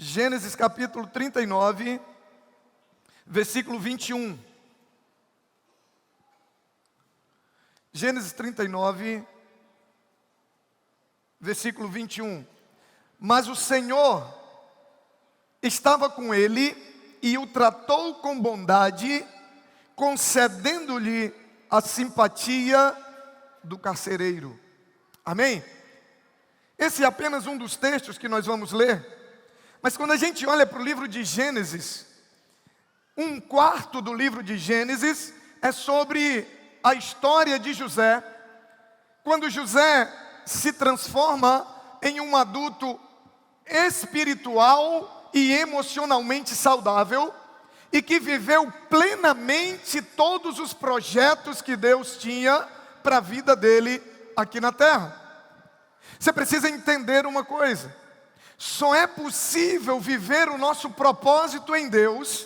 Gênesis capítulo 39, versículo 21. Gênesis 39, versículo 21. Mas o Senhor estava com ele e o tratou com bondade, concedendo-lhe a simpatia do carcereiro. Amém? Esse é apenas um dos textos que nós vamos ler. Mas quando a gente olha para o livro de Gênesis, um quarto do livro de Gênesis é sobre a história de José. Quando José se transforma em um adulto espiritual e emocionalmente saudável, e que viveu plenamente todos os projetos que Deus tinha para a vida dele aqui na terra. Você precisa entender uma coisa: só é possível viver o nosso propósito em Deus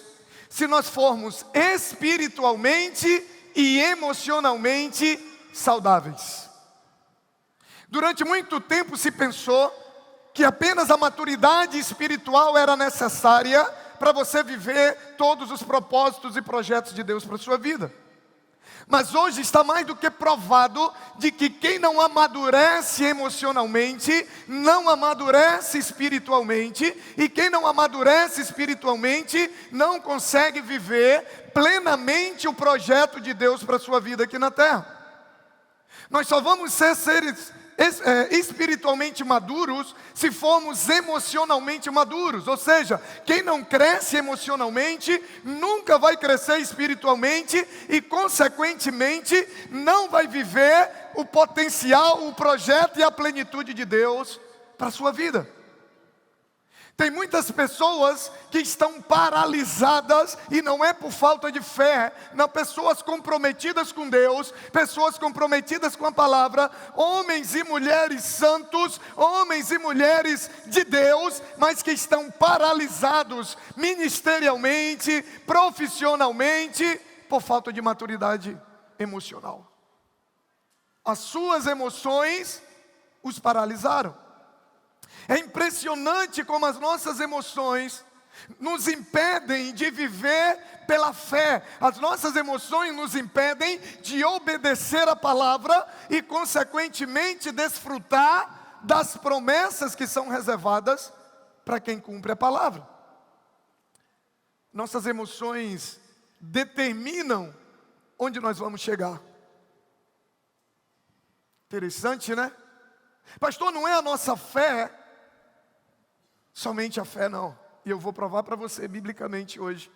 se nós formos espiritualmente e emocionalmente saudáveis. Durante muito tempo se pensou que apenas a maturidade espiritual era necessária para você viver todos os propósitos e projetos de Deus para a sua vida. Mas hoje está mais do que provado de que quem não amadurece emocionalmente, não amadurece espiritualmente, e quem não amadurece espiritualmente, não consegue viver plenamente o projeto de Deus para a sua vida aqui na terra. Nós só vamos ser seres espiritualmente maduros se formos emocionalmente maduros. Ou seja, quem não cresce emocionalmente nunca vai crescer espiritualmente e consequentemente não vai viver o potencial, o projeto e a plenitude de Deus para a sua vida. Tem muitas pessoas que estão paralisadas, e não é por falta de fé, não, pessoas comprometidas com Deus, pessoas comprometidas com a palavra, homens e mulheres santos, homens e mulheres de Deus, mas que estão paralisados ministerialmente, profissionalmente, por falta de maturidade emocional. As suas emoções os paralisaram. É impressionante como as nossas emoções nos impedem de viver pela fé. As nossas emoções nos impedem de obedecer a palavra e, consequentemente, desfrutar das promessas que são reservadas para quem cumpre a palavra. Nossas emoções determinam onde nós vamos chegar. Interessante, né? Pastor, não é a nossa fé, somente a fé não. E eu vou provar para você biblicamente hoje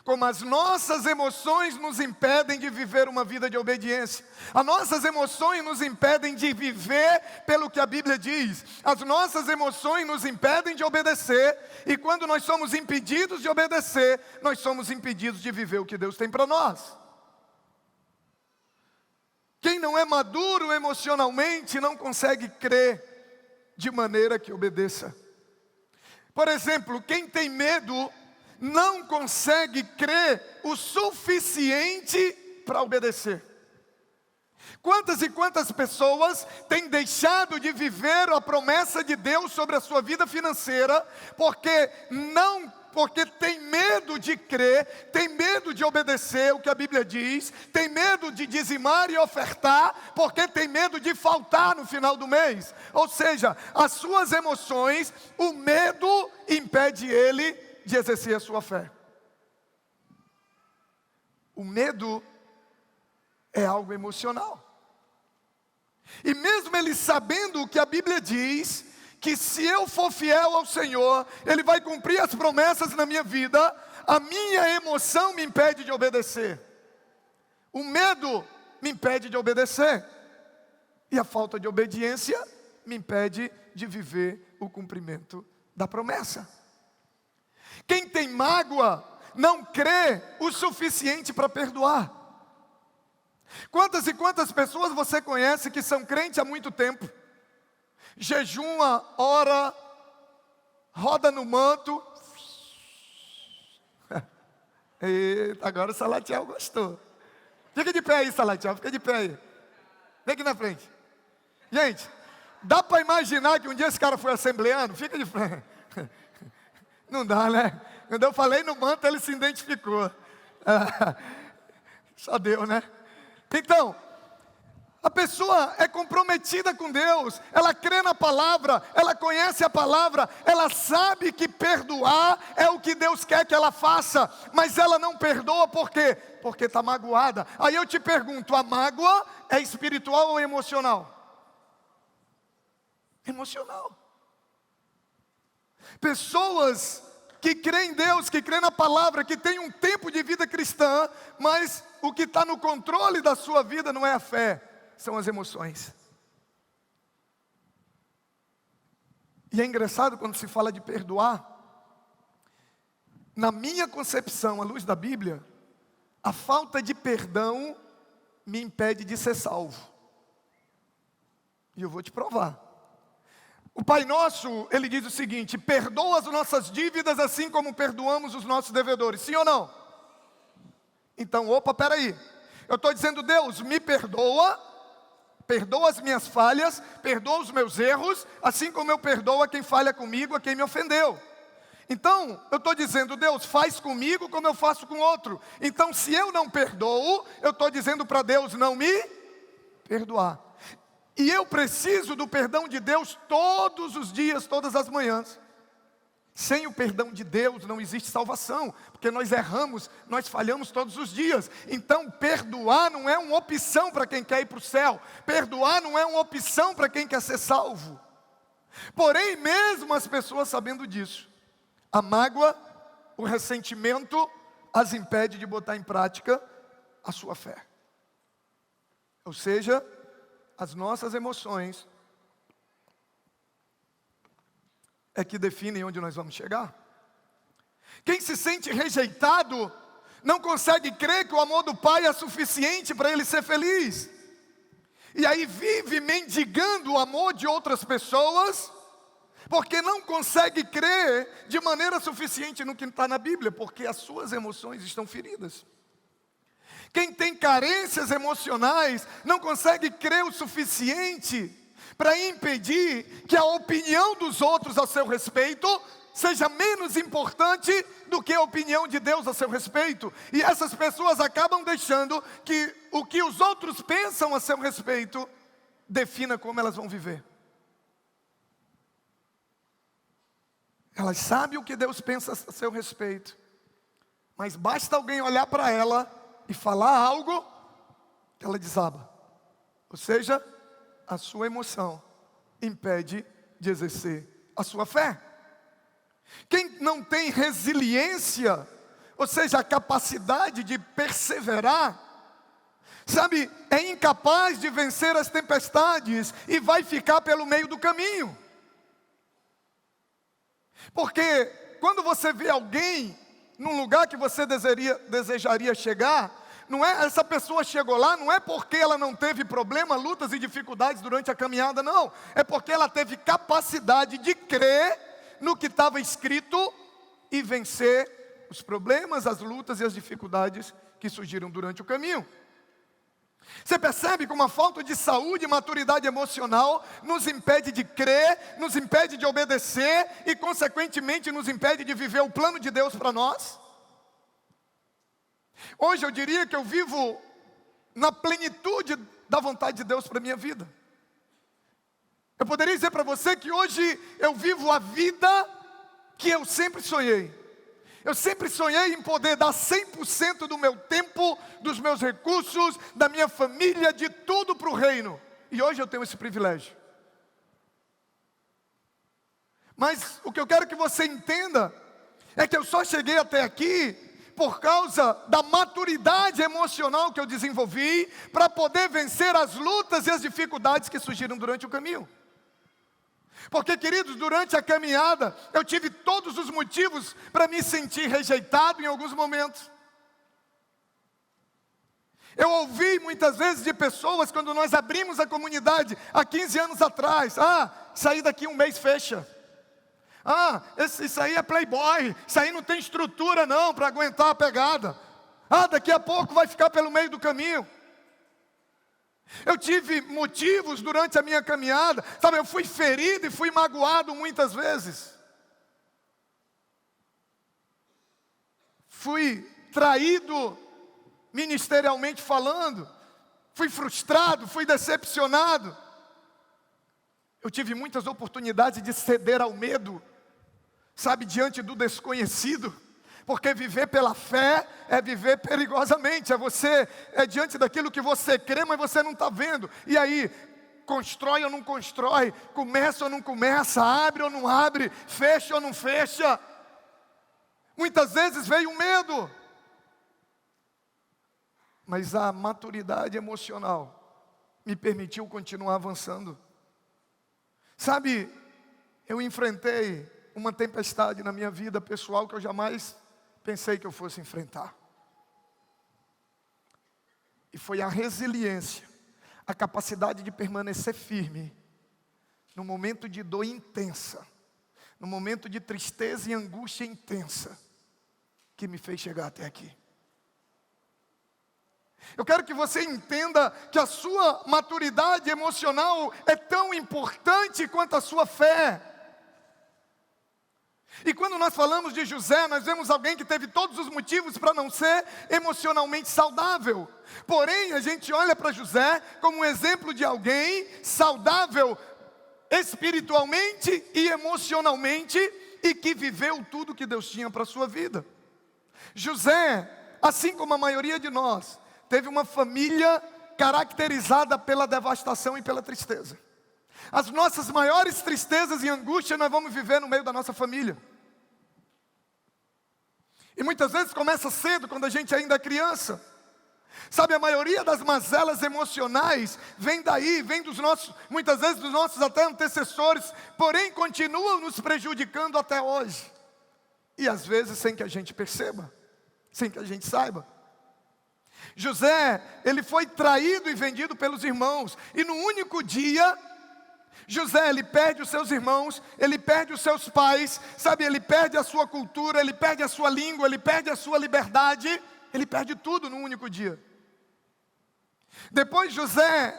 como as nossas emoções nos impedem de viver uma vida de obediência. As nossas emoções nos impedem de viver pelo que a Bíblia diz. As nossas emoções nos impedem de obedecer. E quando nós somos impedidos de obedecer, nós somos impedidos de viver o que Deus tem para nós. Quem não é maduro emocionalmente não consegue crer de maneira que obedeça. Por exemplo, quem tem medo não consegue crer o suficiente para obedecer. Quantas e quantas pessoas têm deixado de viver a promessa de Deus sobre a sua vida financeira porque tem medo de crer, tem medo de obedecer o que a Bíblia diz, tem medo de dizimar e ofertar, porque tem medo de faltar no final do mês. Ou seja, as suas emoções, o medo impede ele de exercer a sua fé. O medo é algo emocional. E mesmo ele sabendo o que a Bíblia diz, que se eu for fiel ao Senhor, Ele vai cumprir as promessas na minha vida, a minha emoção me impede de obedecer. O medo me impede de obedecer. E a falta de obediência me impede de viver o cumprimento da promessa. Quem tem mágoa não crê o suficiente para perdoar. Quantas e quantas pessoas você conhece que são crentes há muito tempo? Jejuma, ora, roda no manto. Eita, agora o Salatiel gostou. Fica de pé aí, Salatiel, fica de pé aí. Vem aqui na frente. Gente, dá para imaginar que um dia esse cara foi assembleano? Fica de pé. Não dá, né? Quando eu falei no manto, ele se identificou. Só deu, né? Então, a pessoa é comprometida com Deus, ela crê na palavra, ela conhece a palavra, ela sabe que perdoar é o que Deus quer que ela faça, mas ela não perdoa por quê? Porque está magoada. Aí eu te pergunto, a mágoa é espiritual ou emocional? Emocional. Pessoas que creem em Deus, que creem na palavra, que têm um tempo de vida cristã, mas o que está no controle da sua vida não é a fé, são as emoções. E é engraçado quando se fala de perdoar. Na minha concepção, à luz da Bíblia, a falta de perdão me impede de ser salvo. E eu vou te provar. O Pai Nosso, ele diz o seguinte: perdoa as nossas dívidas assim como perdoamos os nossos devedores. Sim ou não? Então, peraí. Eu estou dizendo, Deus, me perdoa, perdoa as minhas falhas, perdoa os meus erros, assim como eu perdoo a quem falha comigo, a quem me ofendeu. Então, eu estou dizendo, Deus, faz comigo como eu faço com outro. Então, se eu não perdoo, eu estou dizendo para Deus não me perdoar. E eu preciso do perdão de Deus todos os dias, todas as manhãs. Sem o perdão de Deus não existe salvação, porque nós erramos, nós falhamos todos os dias. Então perdoar não é uma opção para quem quer ir para o céu. Perdoar não é uma opção para quem quer ser salvo. Porém, mesmo as pessoas sabendo disso, a mágoa, o ressentimento, as impede de botar em prática a sua fé. Ou seja, as nossas emoções é que definem onde nós vamos chegar. Quem se sente rejeitado não consegue crer que o amor do Pai é suficiente para ele ser feliz. E aí vive mendigando o amor de outras pessoas, porque não consegue crer de maneira suficiente no que está na Bíblia, porque as suas emoções estão feridas. Quem tem carências emocionais não consegue crer o suficiente para impedir que a opinião dos outros a seu respeito seja menos importante do que a opinião de Deus a seu respeito. E essas pessoas acabam deixando que o que os outros pensam a seu respeito defina como elas vão viver. Elas sabem o que Deus pensa a seu respeito, mas basta alguém olhar para ela e falar algo que ela desaba. Ou seja, a sua emoção impede de exercer a sua fé. Quem não tem resiliência, ou seja, a capacidade de perseverar, sabe, é incapaz de vencer as tempestades e vai ficar pelo meio do caminho. Porque quando você vê alguém num lugar que você desejaria chegar, não é, essa pessoa chegou lá, não é porque ela não teve problema, lutas e dificuldades durante a caminhada, não. É porque ela teve capacidade de crer no que estava escrito e vencer os problemas, as lutas e as dificuldades que surgiram durante o caminho. Você percebe como a falta de saúde e maturidade emocional nos impede de crer, nos impede de obedecer e, consequentemente, nos impede de viver o plano de Deus para nós? Hoje eu diria que eu vivo na plenitude da vontade de Deus para a minha vida. Eu poderia dizer para você que hoje eu vivo a vida que eu sempre sonhei. Eu sempre sonhei em poder dar 100% do meu tempo, dos meus recursos, da minha família, de tudo para o reino. E hoje eu tenho esse privilégio. Mas o que eu quero que você entenda é que eu só cheguei até aqui por causa da maturidade emocional que eu desenvolvi para poder vencer as lutas e as dificuldades que surgiram durante o caminho. Porque, queridos, durante a caminhada, eu tive todos os motivos para me sentir rejeitado em alguns momentos. Eu ouvi muitas vezes de pessoas, quando nós abrimos a comunidade, há 15 anos atrás: sair daqui um mês fecha. Isso aí é playboy, isso aí não tem estrutura não para aguentar a pegada. Daqui a pouco vai ficar pelo meio do caminho. Eu tive motivos durante a minha caminhada, sabe, eu fui ferido e fui magoado muitas vezes. fui traído ministerialmente falando, fui frustrado, fui decepcionado. Eu tive muitas oportunidades de ceder ao medo, sabe, diante do desconhecido. Porque viver pela fé é viver perigosamente, é diante daquilo que você crê, mas você não está vendo. E aí, constrói ou não constrói, começa ou não começa, abre ou não abre, fecha ou não fecha. Muitas vezes veio o medo, mas a maturidade emocional me permitiu continuar avançando. Sabe, eu enfrentei uma tempestade na minha vida pessoal que eu jamais pensei que eu fosse enfrentar. E foi a resiliência, a capacidade de permanecer firme no momento de dor intensa, no momento de tristeza e angústia intensa, que me fez chegar até aqui. Eu quero que você entenda que a sua maturidade emocional é tão importante quanto a sua fé. E quando nós falamos de José, nós vemos alguém que teve todos os motivos para não ser emocionalmente saudável. Porém, a gente olha para José como um exemplo de alguém saudável espiritualmente e emocionalmente e que viveu tudo que Deus tinha para a sua vida. José, assim como a maioria de nós, teve uma família caracterizada pela devastação e pela tristeza. As nossas maiores tristezas e angústias nós vamos viver no meio da nossa família. E muitas vezes começa cedo, quando a gente ainda é criança. Sabe, a maioria das mazelas emocionais vem daí, vem dos nossos, muitas vezes dos nossos até antecessores, porém continuam nos prejudicando até hoje. E às vezes sem que a gente perceba, sem que a gente saiba. José, ele foi traído e vendido pelos irmãos, e no único dia, José, ele perde os seus irmãos, ele perde os seus pais, sabe, ele perde a sua cultura, ele perde a sua língua, ele perde a sua liberdade, ele perde tudo num único dia. Depois José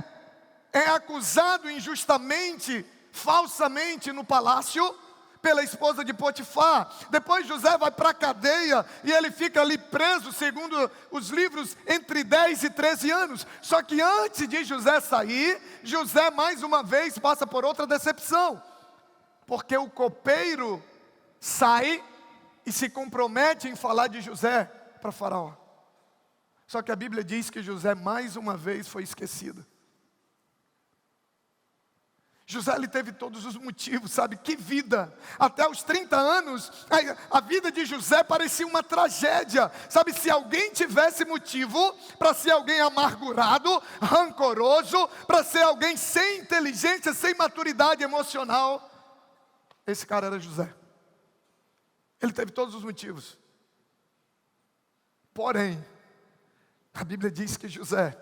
é acusado injustamente, falsamente no palácio, pela esposa de Potifar. Depois José vai para a cadeia e ele fica ali preso, segundo os livros, entre 10 e 13 anos. Só que antes de José sair, José mais uma vez passa por outra decepção. Porque o copeiro sai e se compromete em falar de José para Faraó. Só que a Bíblia diz que José mais uma vez foi esquecido. José, ele teve todos os motivos, sabe, que vida, até os 30 anos, a vida de José parecia uma tragédia, sabe, se alguém tivesse motivo para ser alguém amargurado, rancoroso, para ser alguém sem inteligência, sem maturidade emocional, esse cara era José, ele teve todos os motivos, porém, a Bíblia diz que José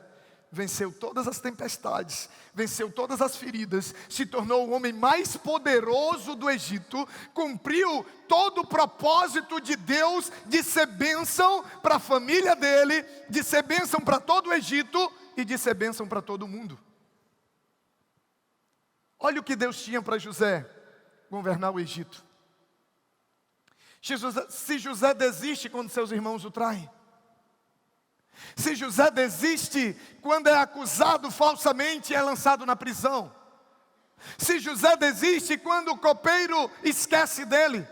venceu todas as tempestades, venceu todas as feridas, se tornou o homem mais poderoso do Egito, cumpriu todo o propósito de Deus de ser bênção para a família dele, de ser bênção para todo o Egito e de ser bênção para todo o mundo. Olha o que Deus tinha para José, governar o Egito. Se José desiste quando seus irmãos o traem, se José desiste quando é acusado falsamente e é lançado na prisão, se José desiste quando o copeiro esquece dele,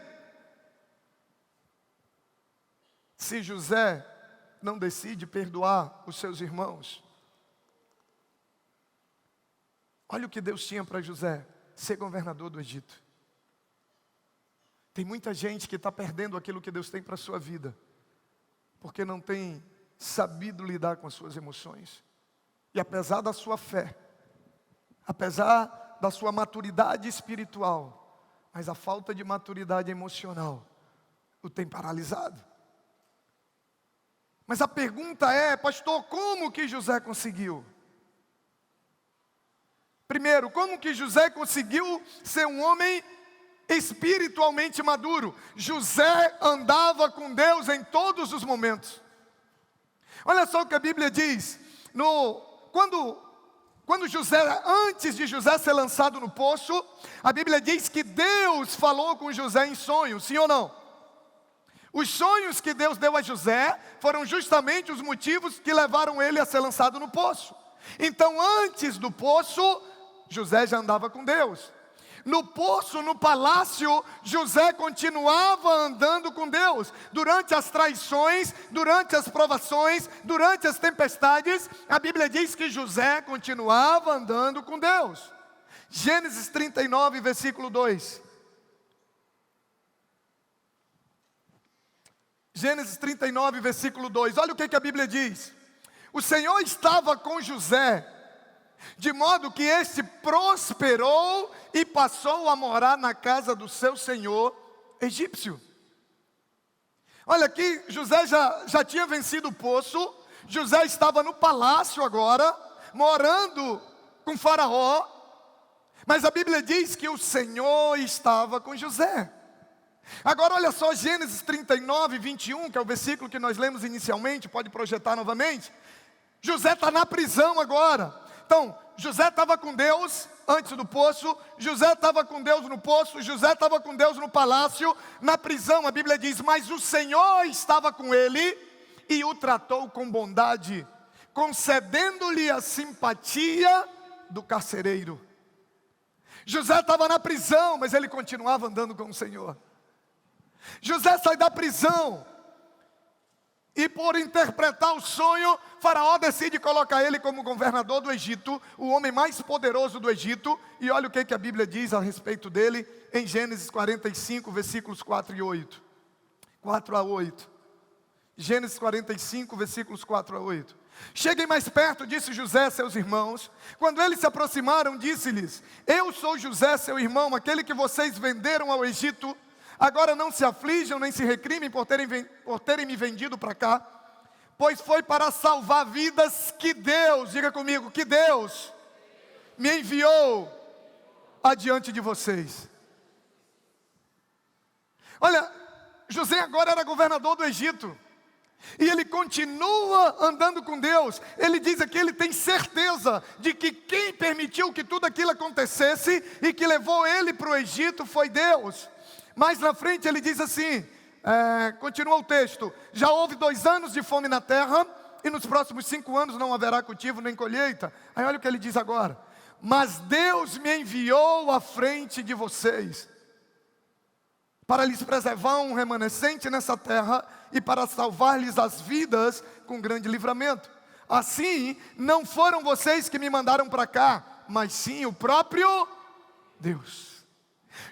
se José não decide perdoar os seus irmãos, olha o que Deus tinha para José, ser governador do Egito. Tem muita gente que está perdendo aquilo que Deus tem para a sua vida, porque não tem sabido lidar com as suas emoções. E apesar da sua fé, apesar da sua maturidade espiritual, mas a falta de maturidade emocional o tem paralisado. Mas a pergunta é, pastor, como que José conseguiu? Primeiro, como que José conseguiu ser um homem espiritualmente maduro? José andava com Deus em todos os momentos. Olha só o que a Bíblia diz, quando José, antes de José ser lançado no poço, a Bíblia diz que Deus falou com José em sonho, sim ou não? Os sonhos que Deus deu a José foram justamente os motivos que levaram ele a ser lançado no poço. Então, antes do poço, José já andava com Deus. No poço, no palácio, José continuava andando com Deus. Durante as traições, durante as provações, durante as tempestades, a Bíblia diz que José continuava andando com Deus. Gênesis 39, versículo 2. Gênesis 39, versículo 2. Olha o que a Bíblia diz. O Senhor estava com José, de modo que este prosperou e passou a morar na casa do seu senhor egípcio. Olha aqui, José já tinha vencido o poço. José estava no palácio agora, morando com Faraó. Mas a Bíblia diz que o Senhor estava com José. Agora olha só, Gênesis 39, 21, que é o versículo que nós lemos inicialmente, pode projetar novamente. José está na prisão agora. Então, José estava com Deus antes do poço, José estava com Deus no poço, José estava com Deus no palácio. Na prisão a Bíblia diz, mas o Senhor estava com ele e o tratou com bondade, concedendo-lhe a simpatia do carcereiro. José estava na prisão, mas ele continuava andando com o Senhor. José sai da prisão e, por interpretar o sonho, Faraó decide colocar ele como governador do Egito, o homem mais poderoso do Egito. E olha o que a Bíblia diz a respeito dele em Gênesis 45, versículos 4 e 8. 4 a 8. Gênesis 45, versículos 4 a 8. Cheguem mais perto, disse José a seus irmãos. Quando eles se aproximaram, disse-lhes: eu sou José, seu irmão, aquele que vocês venderam ao Egito. Agora não se aflijam, nem se recrimem por terem me vendido para cá, pois foi para salvar vidas que Deus, diga comigo, que Deus me enviou adiante de vocês. Olha, José agora era governador do Egito, e ele continua andando com Deus. Ele diz aqui, ele tem certeza de que quem permitiu que tudo aquilo acontecesse e que levou ele para o Egito foi Deus. Mais na frente ele diz assim, continua o texto: já houve 2 anos de fome na terra, e nos próximos 5 anos não haverá cultivo nem colheita. Aí olha o que ele diz agora: mas Deus me enviou à frente de vocês, para lhes preservar um remanescente nessa terra, e para salvar-lhes as vidas com grande livramento. Assim, não foram vocês que me mandaram para cá, mas sim o próprio Deus.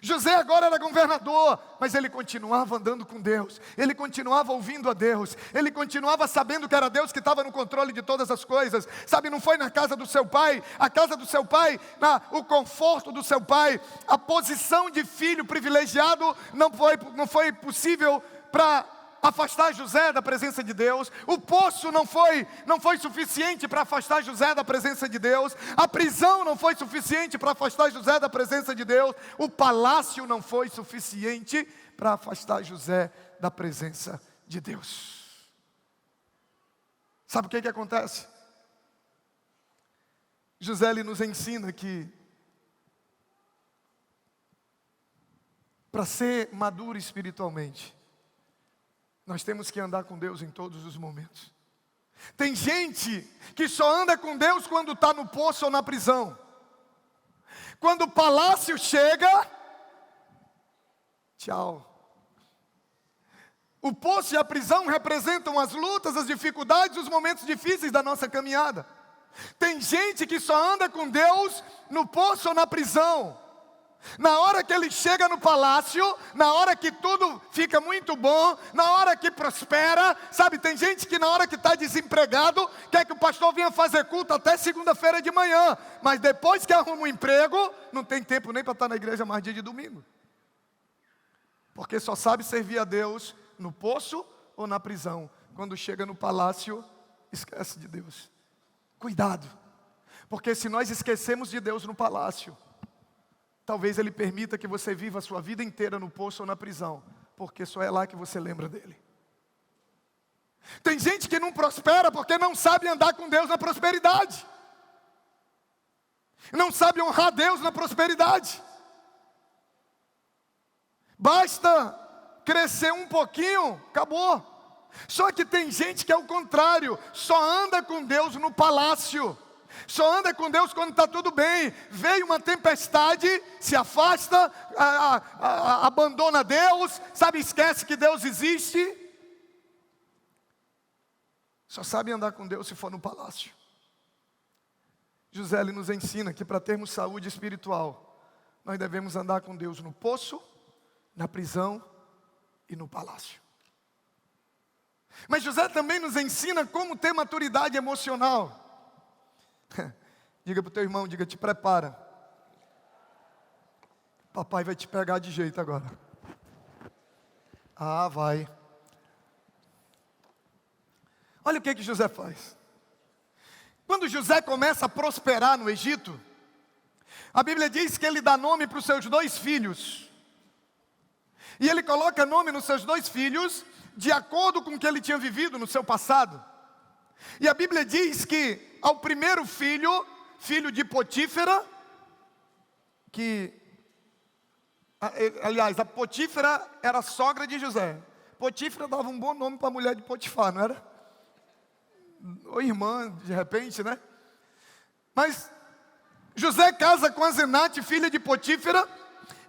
José agora era governador, mas ele continuava andando com Deus, ele continuava ouvindo a Deus, ele continuava sabendo que era Deus que estava no controle de todas as coisas. Sabe, não foi na casa do seu pai, a casa do seu pai, o conforto do seu pai, a posição de filho privilegiado não foi possível para afastar José da presença de Deus. O poço não foi suficiente para afastar José da presença de Deus. A prisão não foi suficiente para afastar José da presença de Deus. O palácio não foi suficiente para afastar José da presença de Deus. Sabe o que acontece? José ele nos ensina que para ser maduro espiritualmente, nós temos que andar com Deus em todos os momentos. Tem gente que só anda com Deus quando está no poço ou na prisão. Quando o palácio chega, tchau. O poço e a prisão representam as lutas, as dificuldades, os momentos difíceis da nossa caminhada. Tem gente que só anda com Deus no poço ou na prisão. Na hora que ele chega no palácio, na hora que tudo fica muito bom, na hora que prospera, sabe, tem gente que na hora que está desempregado, quer que o pastor venha fazer culto até segunda-feira de manhã, mas depois que arruma um emprego, não tem tempo nem para estar na igreja mais dia de domingo, porque só sabe servir a Deus no poço ou na prisão. Quando chega no palácio, esquece de Deus. Cuidado, porque se nós esquecemos de Deus no palácio, talvez Ele permita que você viva a sua vida inteira no poço ou na prisão, porque só é lá que você lembra dEle. Tem gente que não prospera porque não sabe andar com Deus na prosperidade, não sabe honrar Deus na prosperidade. Basta cresceu um pouquinho, acabou. Só que tem gente que é o contrário, só anda com Deus no palácio, só anda com Deus quando está tudo bem. Veio uma tempestade, se afasta, abandona Deus, sabe, esquece que Deus existe. Só sabe andar com Deus se for no palácio. José, ele nos ensina que para termos saúde espiritual, nós devemos andar com Deus no poço, na prisão e no palácio. Mas José também nos ensina como ter maturidade emocional. Diga para o teu irmão, diga, te prepara. Papai vai te pegar de jeito agora. Ah, vai. Olha o que José faz. Quando José começa a prosperar no Egito, a Bíblia diz que ele dá nome para os seus 2 filhos. E ele coloca nome nos seus 2 filhos de acordo com o que ele tinha vivido no seu passado. E a Bíblia diz que ao primeiro filho, filho de Potífera, que, aliás, a Potífera era a sogra de José. Potífera dava um bom nome para a mulher de Potifar, não era? Ou irmã, de repente, né? Mas José casa com a Zenate, filha de Potífera.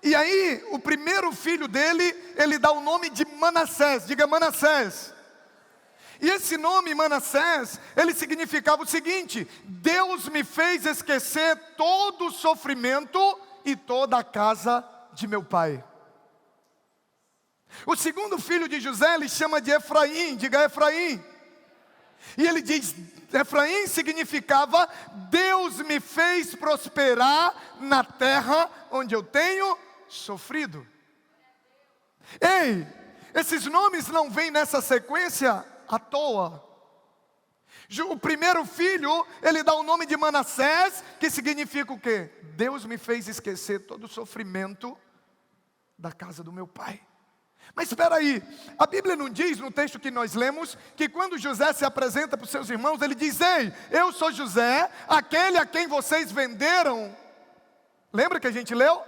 E aí, o primeiro filho dele, ele dá o nome de Manassés. Diga Manassés. E esse nome Manassés, ele significava o seguinte: Deus me fez esquecer todo o sofrimento e toda a casa de meu pai. O segundo filho de José, ele chama de Efraim. Diga Efraim. E ele diz, Efraim significava: Deus me fez prosperar na terra onde eu tenho sofrido. Ei, esses nomes não vêm nessa sequência à toa. O primeiro filho, ele dá o nome de Manassés, que significa o quê? Deus me fez esquecer todo o sofrimento da casa do meu pai. Mas espera aí, a Bíblia não diz no texto que nós lemos que quando José se apresenta para os seus irmãos, ele diz: ei, eu sou José, aquele a quem vocês venderam. Lembra que a gente leu?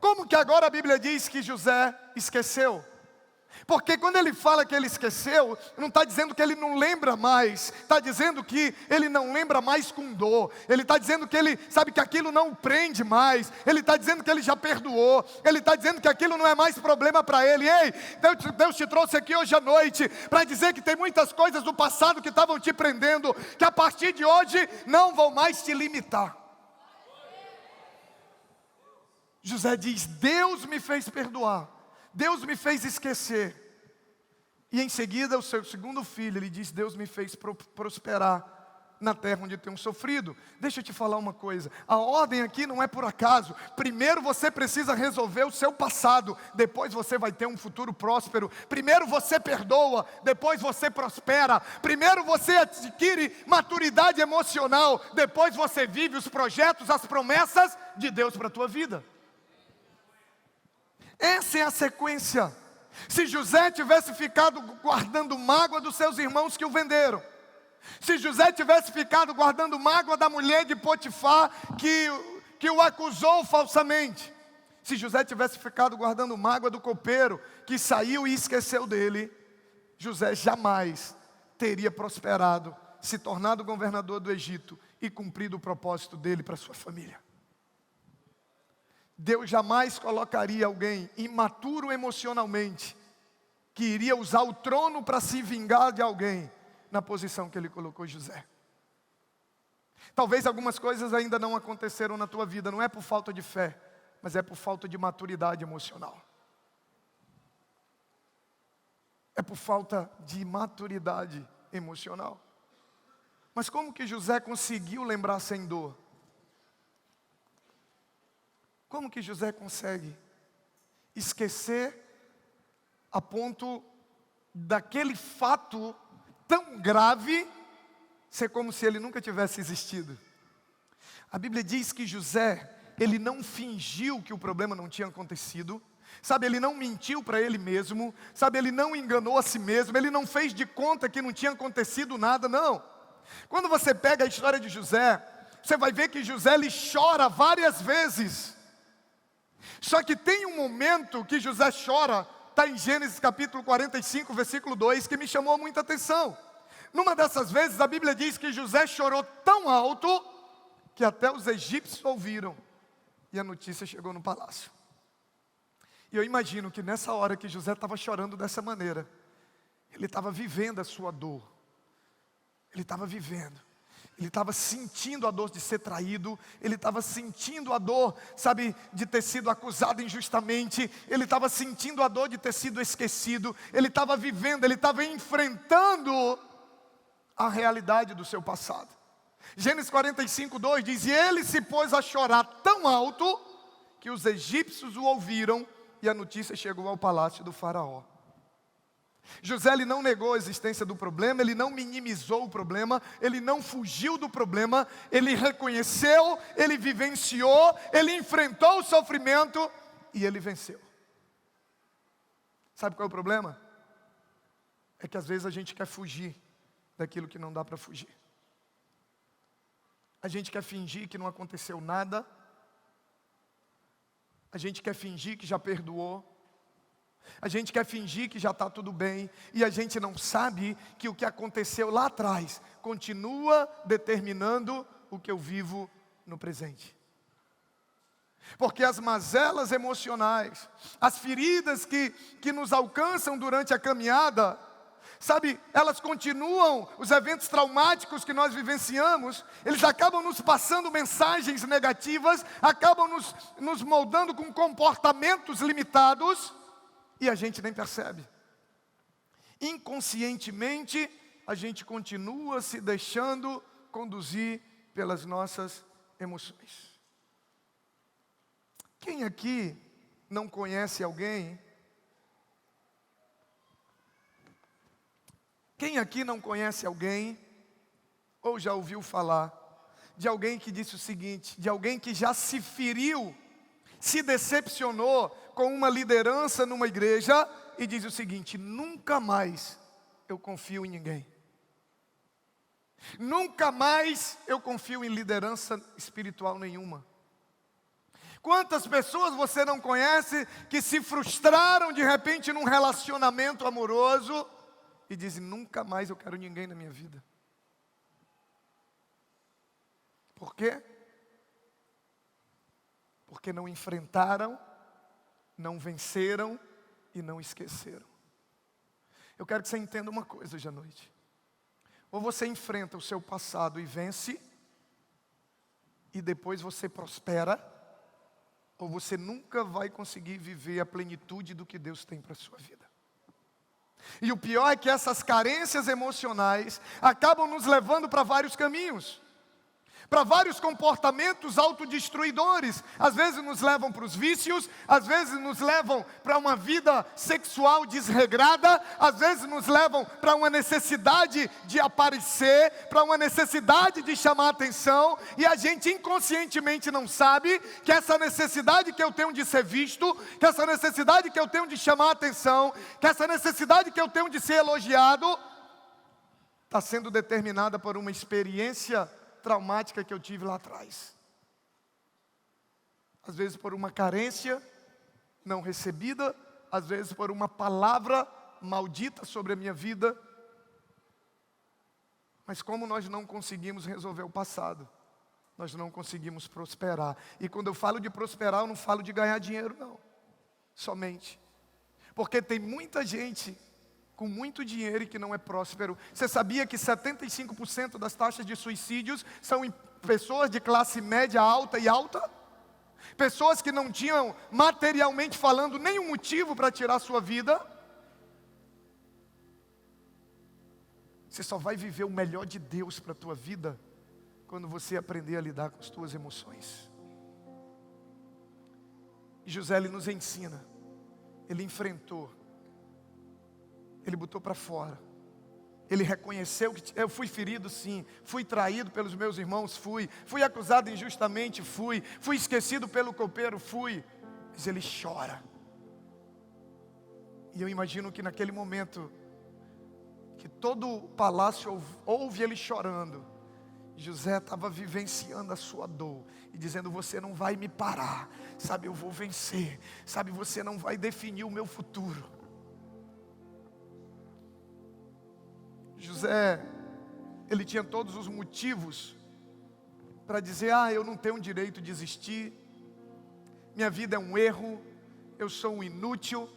Como que agora a Bíblia diz que José esqueceu? Porque quando ele fala que ele esqueceu, não está dizendo que ele não lembra mais, está dizendo que ele não lembra mais com dor. Ele está dizendo que ele sabe que aquilo não o prende mais. Ele está dizendo que ele já perdoou. Ele está dizendo que aquilo não é mais problema para ele. Ei, Deus te trouxe aqui hoje à noite para dizer que tem muitas coisas do passado que estavam te prendendo, que a partir de hoje não vão mais te limitar. José diz: Deus me fez perdoar, Deus me fez esquecer. E em seguida o seu segundo filho, ele diz: Deus me fez prosperar na terra onde eu tenho sofrido. Deixa eu te falar uma coisa, a ordem aqui não é por acaso. Primeiro você precisa resolver o seu passado, depois você vai ter um futuro próspero. Primeiro você perdoa, depois você prospera. Primeiro você adquire maturidade emocional, depois você vive os projetos, as promessas de Deus para a tua vida. Essa é a sequência. Se José tivesse ficado guardando mágoa dos seus irmãos que o venderam, se José tivesse ficado guardando mágoa da mulher de Potifar que o acusou falsamente, se José tivesse ficado guardando mágoa do copeiro que saiu e esqueceu dele, José jamais teria prosperado, se tornado governador do Egito e cumprido o propósito dele para sua família. Deus jamais colocaria alguém imaturo emocionalmente, que iria usar o trono para se vingar de alguém, na posição que Ele colocou José. Talvez algumas coisas ainda não aconteceram na tua vida, não é por falta de fé, mas é por falta de maturidade emocional. É por falta de maturidade emocional. Mas como que José conseguiu lembrar sem dor? Como que José consegue esquecer a ponto daquele fato tão grave ser como se ele nunca tivesse existido? A Bíblia diz que José, ele não fingiu que o problema não tinha acontecido, sabe, ele não mentiu para ele mesmo, sabe, ele não enganou a si mesmo, ele não fez de conta que não tinha acontecido nada, não. Quando você pega a história de José, você vai ver que José, ele chora várias vezes. Só que tem um momento que José chora está em Gênesis capítulo 45, versículo 2, que me chamou muita atenção. Numa dessas vezes, a Bíblia diz que José chorou tão alto que até os egípcios ouviram. E a notícia chegou no palácio. E eu imagino que nessa hora que José estava chorando dessa maneira, ele estava vivendo a sua dor. Ele estava vivendo. Ele estava sentindo a dor de ser traído. Ele estava sentindo a dor, sabe, de ter sido acusado injustamente. Ele estava sentindo a dor de ter sido esquecido. Ele estava vivendo, ele estava enfrentando a realidade do seu passado. Gênesis 45, 2 diz: e ele se pôs a chorar tão alto que os egípcios o ouviram e a notícia chegou ao palácio do faraó. José, ele não negou a existência do problema, ele não minimizou o problema, ele não fugiu do problema, ele reconheceu, ele vivenciou, ele enfrentou o sofrimento e ele venceu. Sabe qual é o problema? É que às vezes a gente quer fugir daquilo que não dá para fugir. A gente quer fingir que não aconteceu nada. A gente quer fingir que já perdoou. A gente quer fingir que já está tudo bem. E a gente não sabe que o que aconteceu lá atrás continua determinando o que eu vivo no presente. Porque as mazelas emocionais, as feridas que nos alcançam durante a caminhada, sabe, elas continuam, os eventos traumáticos que nós vivenciamos, eles acabam nos passando mensagens negativas, acabam nos moldando com comportamentos limitados, e a gente nem percebe. Inconscientemente, a gente continua se deixando conduzir pelas nossas emoções. Quem aqui não conhece alguém? Quem aqui não conhece alguém, ou já ouviu falar, de alguém que disse o seguinte, de alguém que já se feriu, se decepcionou com uma liderança numa igreja e diz o seguinte: nunca mais eu confio em ninguém. Nunca mais eu confio em liderança espiritual nenhuma. Quantas pessoas você não conhece que se frustraram de repente num relacionamento amoroso e dizem: nunca mais eu quero ninguém na minha vida. Por quê? Porque não enfrentaram, não venceram e não esqueceram. Eu quero que você entenda uma coisa hoje à noite. Ou você enfrenta o seu passado e vence, e depois você prospera, ou você nunca vai conseguir viver a plenitude do que Deus tem para a sua vida. E o pior é que essas carências emocionais acabam nos levando para vários caminhos, para vários comportamentos autodestruidores. Às vezes nos levam para os vícios, às vezes nos levam para uma vida sexual desregrada, às vezes nos levam para uma necessidade de aparecer, para uma necessidade de chamar atenção, e a gente inconscientemente não sabe que essa necessidade que eu tenho de ser visto, que essa necessidade que eu tenho de chamar atenção, que essa necessidade que eu tenho de ser elogiado, está sendo determinada por uma experiência traumática que eu tive lá atrás. Às vezes por uma carência não recebida, às vezes por uma palavra maldita sobre a minha vida. Mas como nós não conseguimos resolver o passado, nós não conseguimos prosperar. E quando eu falo de prosperar, eu não falo de ganhar dinheiro, não. Somente. Porque tem muita gente com muito dinheiro e que não é próspero. Você sabia que 75% das taxas de suicídios são em pessoas de classe média alta e alta? Pessoas que não tinham, materialmente falando, nenhum motivo para tirar a sua vida. Você só vai viver o melhor de Deus para a tua vida quando você aprender a lidar com as tuas emoções. E José, ele nos ensina, ele enfrentou, ele botou para fora. Ele reconheceu que eu fui ferido sim, fui traído pelos meus irmãos, fui acusado injustamente, fui esquecido pelo copeiro, fui. Mas ele chora. E eu imagino que naquele momento, que todo o palácio ouve ele chorando, José estava vivenciando a sua dor e dizendo: você não vai me parar, sabe, eu vou vencer, sabe, você não vai definir o meu futuro. José, ele tinha todos os motivos para dizer: eu não tenho direito de existir, minha vida é um erro, eu sou um inútil,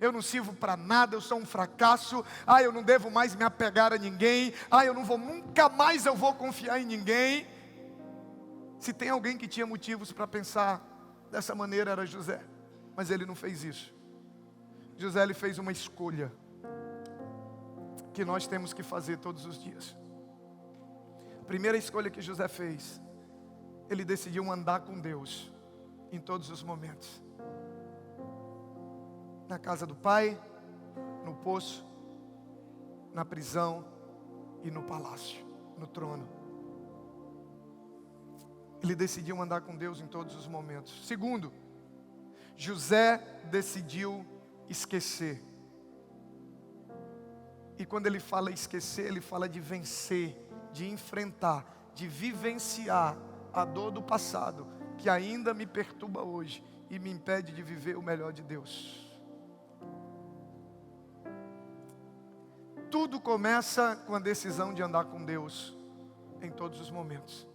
eu não sirvo para nada, eu sou um fracasso, eu não devo mais me apegar a ninguém, nunca mais eu vou confiar em ninguém. Se tem alguém que tinha motivos para pensar dessa maneira, era José, mas ele não fez isso. José, ele fez uma escolha que nós temos que fazer todos os dias. A primeira escolha que José fez, ele decidiu andar com Deus em todos os momentos. Na casa do pai, no poço, na prisão e no palácio, no trono. Ele decidiu andar com Deus em todos os momentos. Segundo, José decidiu esquecer. E quando ele fala esquecer, ele fala de vencer, de enfrentar, de vivenciar a dor do passado, que ainda me perturba hoje e me impede de viver o melhor de Deus. Tudo começa com a decisão de andar com Deus em todos os momentos.